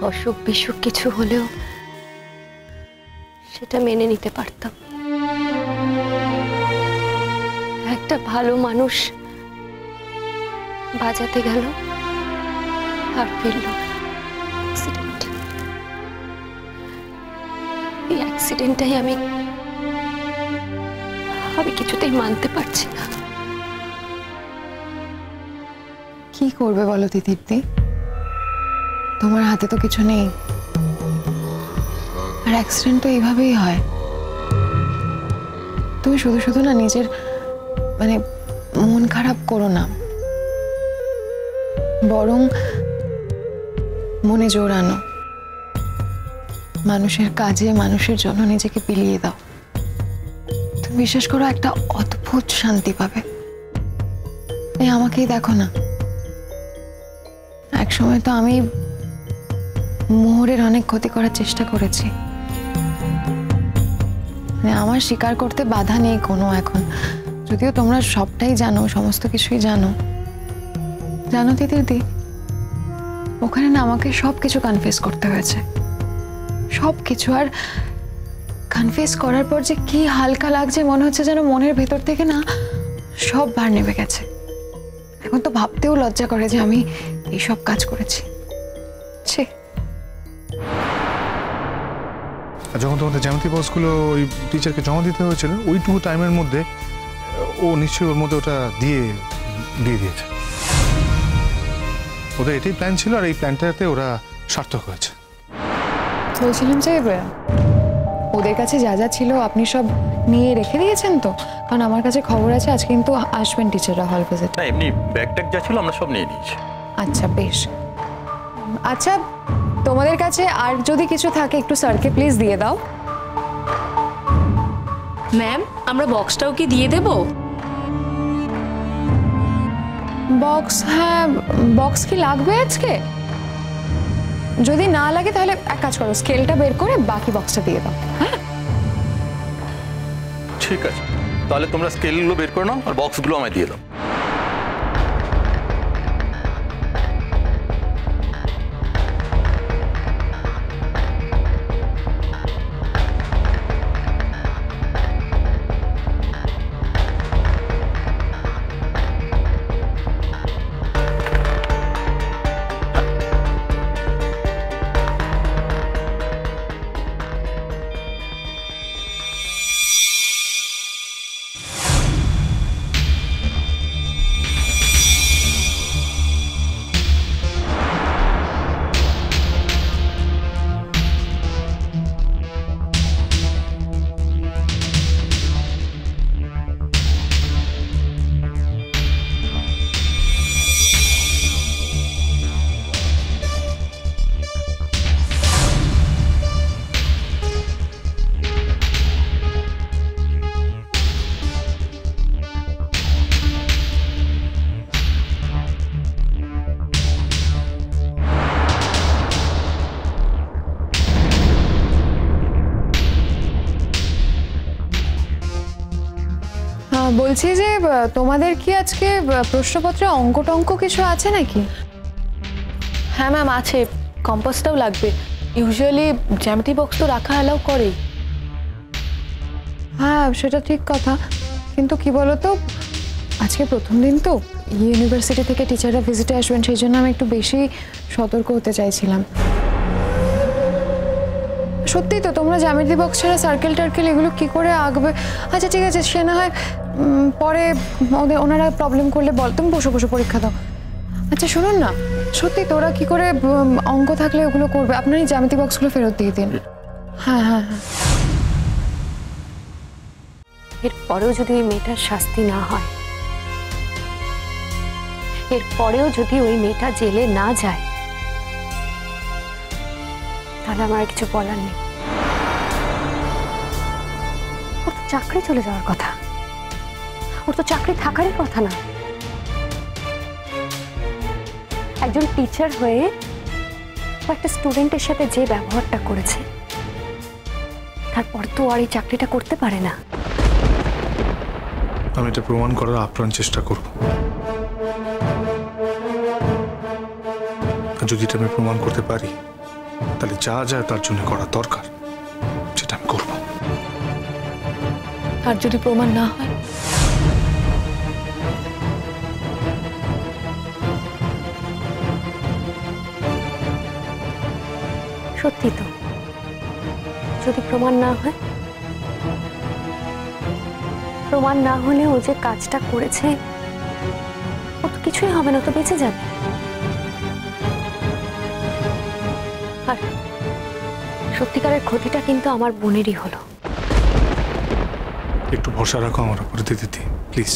অসুখ বিসুখ কিছু হলেও সেটা মেনে নিতে পারতাম। একটা ভালো মানুষ বাজাতে গেল আর ফিরল অ্যাক্সিডেন্ট। এই অ্যাক্সিডেন্টটাই আমি কিছুতেই মানতে পারছি না। কি করবে বলো তিতিরদি, তোমার হাতে তো কিছু নেই, আর অ্যাক্সিডেন্ট তো এইভাবেই হয়। তুমি শুধু শুধু না নিজের মানে মন খারাপ করো না, বরং মনে জোর আনো, মানুষের কাজে মানুষের জন্য নিজেকে বিলিয়ে দাও। তুমি বিশ্বাস করো, একটা অদ্ভুত শান্তি পাবে। এই আমাকেই দেখো না, এক সময় তো আমি মোহরের অনেক ক্ষতি করার চেষ্টা করেছি। আমার স্বীকার করতে বাধা নেই কোনো এখন, যদিও তোমরা সবটাই জানো, সমস্ত কিছুই জানো। জানো তিতিরদি, ওখানে না আমাকে সবকিছু কনফেস করতে হয়েছে, সবকিছু। আর কনফেস করার পর যে কি হালকা লাগছে, মনে হচ্ছে যেন মনের ভেতর থেকে না সব ভার নেমে গেছে। এখন তো ভাবতেও লজ্জা করে যে আমি এইসব কাজ করেছি। যখন তোমাদের জ্যামিতি বক্সগুলো ওই টিচারকে জমা দিতে হয়েছিল, ওইটুকু টাইমের মধ্যে ও নিশ্চয়ই ওর মধ্যে ওটা দিয়ে দিয়েছে। ওদের এটাই প্ল্যান ছিল, আর এই প্ল্যানটাতে ওরা সার্থক হয়েছে। বলছিলাম যে ওদের কাছে যা যা ছিল আপনি সব নিয়ে রেখে দিয়েছেন তো? কারণ আমার কাছে খবর আছে আজ কিন্তু আসবেন টিচাররা হল ভিজিট। না, এমনি ব্যাগ ট্যাগ যা ছিল আমরা সব নিয়ে নিয়েছি। আচ্ছা বেশ। আচ্ছা, তোমাদের কাছে আর যদি কিছু থাকে একটু স্যারকে প্লিজ দিয়ে দাও। ম্যাম, আমরা বক্সটাও কি দিয়ে দেব? বক্স? হ্যাঁ, বক্স কি লাগবে আজকে? যদি না লাগে তাহলে এক কাজ করো, স্কেলটা বের করে বাকি বক্সটা দিয়ে দাও। হ্যাঁ ঠিক আছে, তাহলে তোমরা স্কেলগুলো বের করে নাও আর বক্সগুলো আমায় দিয়ে দাও। বলছি যে তোমাদের কি আজকে প্রশ্নপত্রে অঙ্ক টঙ্ক কিছু আছে নাকি? হ্যাঁ ম্যাম আছে, কম্পাসটাও লাগবে। ইউজুয়ালি জ্যামিতি বক্স তো রাখা অ্যালাউ করে। হ্যাঁ সেটা ঠিক কথা, কিন্তু কি বলতো, আজকে প্রথম দিন তো, ইউনিভার্সিটি থেকে টিচাররা ভিজিটে আসবেন, সেই জন্য আমি একটু বেশি সতর্ক হতে চাইছিলাম। সত্যি তো, তোমরা জ্যামিতি বক্স ছাড়া সার্কেল টার্কেল এগুলো কি করে আঁকবে? আচ্ছা ঠিক আছে, সে না হয় পরে ওনারা প্রবলেম করলে বল, তুমি বসে বসে পরীক্ষা দাও। আচ্ছা শুনুন না, সত্যি তোরা কি করে অঙ্ক থাকলে ওগুলো করবে? আপনার এই জ্যামিতি বক্সগুলো ফেরত দিয়ে দিন। হ্যাঁ হ্যাঁ হ্যাঁ। এরপরেও যদি ওই মেয়েটার শাস্তি না হয়, এরপরেও যদি ওই মেয়েটা জেলে না যায়, তাহলে আমার কিছু বলার নেই। ওর তো চাকরি চলে যাওয়ার কথা, ওর তো চাকরি থাকারই কথা না। একজন টিচার হয়ে একটা স্টুডেন্টের সাথে যে ব্যবহারটা করেছে, তারপর তো আর এই চাকরিটা করতে পারে না। আমি এটা প্রমাণ করার আপ্রাণ চেষ্টা করব। যদি এটা আমি প্রমাণ করতে পারি, তাহলে যা যা তার জন্য করা দরকার সেটা আমি করবো। আর যদি প্রমাণ না হয়? সত্যি তো, যদি প্রমাণ না হয়, প্রমাণ না হলে ও যে কাজটা করেছে ও তো কিছুই হবে না, তো বেঁচে যাবে। আর সত্যিকারের ক্ষতিটা কিন্তু আমার বোনেরই হলো। একটু ভরসা রাখো আমার উপরে দিদি, প্লিজ।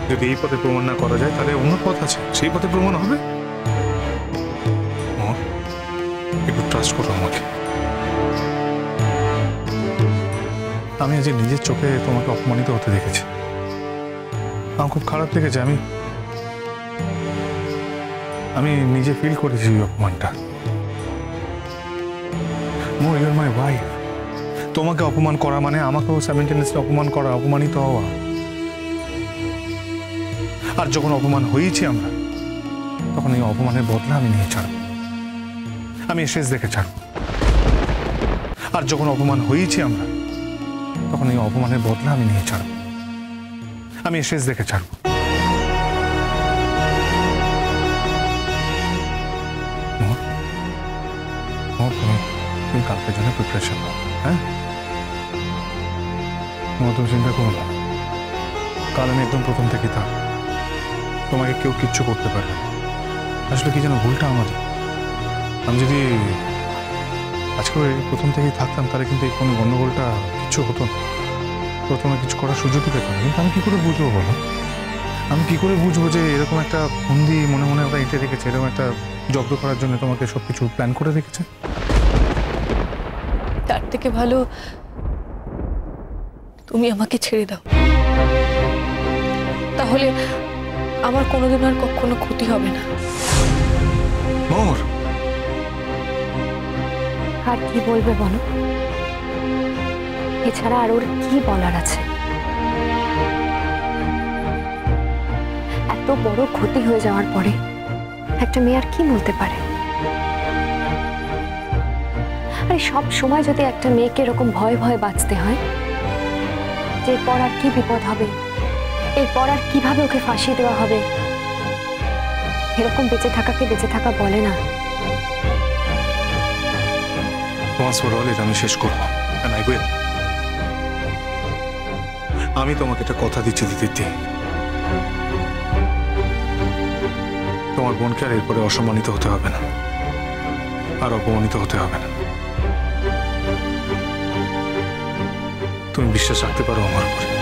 যদি এই পথে প্রমাণ না করা যায় তাহলে অন্য পথ আছে, সেই পথে প্রমাণ হবে। একটু ট্রাস্ট করো আমাকে। আমি আজ নিজের চোখে তোমাকে অপমানিত হতে দেখেছি, আমার খুব খারাপ লেগেছে। আমি নিজে ফিল করেছি ওই অপমানটা। More you R my wife. তোমাকে অপমান করা মানে আমাকেও সাইমেলটেনিয়াসলি অপমান করা, অপমানিত হওয়া। আর যখন অপমান হয়েছি আমরা, তখন এই অপমানের বদলা আমি নিয়ে ছাড়ব, আমি শেষ দেখে ছাড়ব। আর যখন অপমান হয়েছি আমরা, তখন এই অপমানের বদলা আমি নিয়ে ছাড়ব, আমি শেষ দেখে ছাড়ব। তুমি কালকের জন্য প্রিপারেশন নাও, হ্যাঁ? তুমি চিন্তা করো না, কাল আমি একদম প্রথম থেকেই থাক, তোমাকে কেউ কিচ্ছু করতে পারবে না। আসলে কি যেন ভুলটা আমাদের, আমি যদি আজকে প্রথম থেকেই থাকতাম তাহলে কিন্তু এই কোনো গণ্ডগোলটা কিচ্ছু হতো না, প্রথমে কিছু করার সুযোগই পেতাম। কিন্তু আমি কি করে বুঝবো বলো, আমি কি করে বুঝবো যে এরকম একটা ফন্দি মনে মনে ওরা এঁটে রেখেছে, এরকম একটা জব্দ করার জন্য তোমাকে সবকিছু প্ল্যান করে রেখেছে? তার থেকে ভালো তুমি আমাকে ছেড়ে দাও, তাহলে আমার কোনোদিন আর কখনো ক্ষতি হবে না। মোর, আর কি বলবে বলো? এছাড়া আর ওর কি বলার আছে? এত বড় ক্ষতি হয়ে যাওয়ার পরে একটা মেয়ে আর কি বলতে পারে? আরে সব সময় যদি একটা মেয়েকে এরকম ভয়ে ভয়ে বাঁচতে হয় যে এরপর আর কি বিপদ হবে, এরপর আর কিভাবে ওকে ফাঁসি দেওয়া হবে, এরকম বেঁচে থাকাকে বেঁচে থাকা বলে না। once for all এটা আমি শেষ করবো, and I will. আমি তোমাকে একটা কথা দিচ্ছি দিদি, তোমার বোনকে আর এরপরে অসম্মানিত হতে হবে না, আর অপমানিত হতে হবে না। তুমি বিশ্বাস রাখতে পারো আমার উপরে।